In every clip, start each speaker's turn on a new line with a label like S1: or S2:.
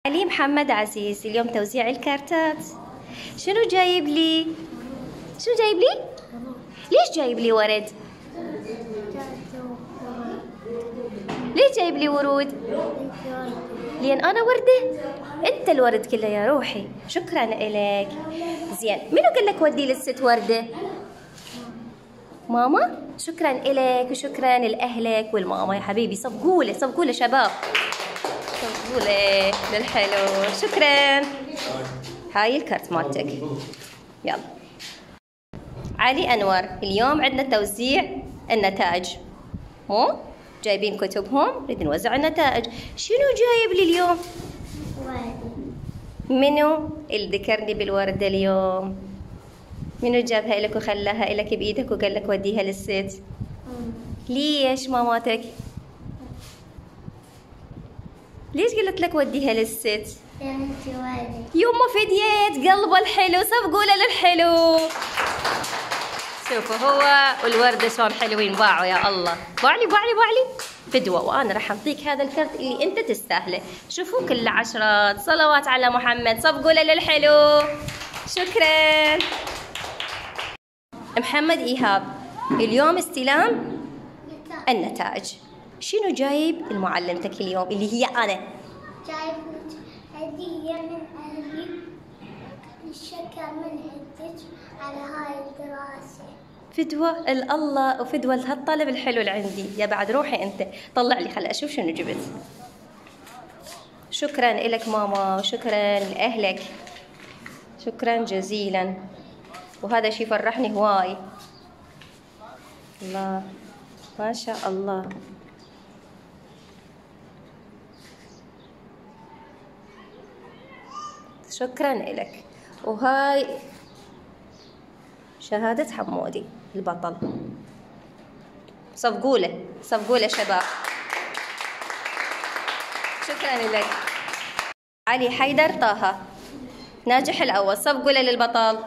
S1: علي محمد عزيز، اليوم توزيع الكارتات. شنو جايب لي؟ شنو جايب لي؟ ليش جايب لي ورد؟ ليش جايب لي ورود؟ لأن أنا وردة؟ أنت الورد كله يا روحي. شكرا إلك. زين، منو قال لك ودي للست وردة؟ ماما؟ شكرا إلك وشكرا لأهلك والماما يا حبيبي. صفقوله صفقوله شباب، صفقوله للحلو. شكرا. هاي الكارت مالتك. يلا علي أنور، اليوم عندنا توزيع النتائج. مو جايبين كتبهم، نريد نوزع النتائج. شنو جايب لي اليوم؟ منو اللي ذكرني بالوردة اليوم؟ منو جابها لك وخلاها لك بإيدك وقال لك وديها للست؟ ليش ماماتك؟ ليش قالت لك وديها للست؟ يما فديت قلبه الحلو. صفقوا له للحلو. شوفوا هو والوردة شلون حلوين. باعوا يا الله. باعلي باعلي باعلي فدوة، وأنا راح أعطيك هذا الكرت اللي أنت تستاهله. شوفوا كله عشرات. صلوات على محمد. صفقوا له للحلو. شكرا. محمد إيهاب، اليوم استلام النتائج. شنو جايب لمعلمتك اليوم اللي هي أنا؟
S2: جايب هدية من أهلي، الشكر من عندك على هاي الدراسة.
S1: فدوة الله وفدوة لهالطلب الحلو اللي عندي. يا بعد روحي أنت. طلع لي خلي أشوف شنو جبت. شكرا إلك ماما وشكرا لأهلك. شكرا جزيلا. وهذا شي فرحني هواي. الله ما شاء الله. شكرا إلك. وهاي شهادة حمودي البطل. صفقوله صفقوله شباب. شكرا لك. علي حيدر طه، ناجح الأول. صفقوله للبطل.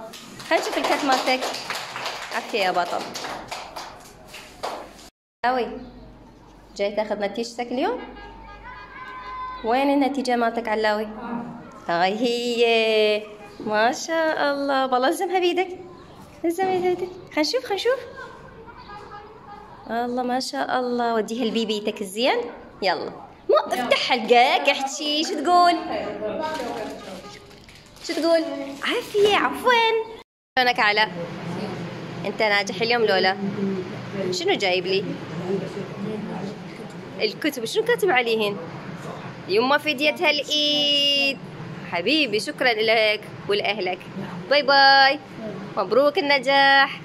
S1: خلينا نشوف الكت مالتك. عافية يا بطل. علاوي، جاي تاخذ نتيجتك اليوم؟ وين النتيجة مالتك علاوي؟ هاي هي. ما شاء الله. والله الزمها بيدك. الزمها بيدك. خلينا نشوف خلينا نشوف. الله ما شاء الله. وديها لبيبيتك الزين. يلا ما افتح حلقك احكي. شو تقول؟ شو تقول؟ عافية. عفوا. شلونك علاء؟ انت ناجح اليوم لولا؟ شنو جايب لي؟ الكتب. شنو كاتب عليهن؟ يما فديتها الايد حبيبي. شكرا لك ولأهلك. باي باي. مبروك النجاح.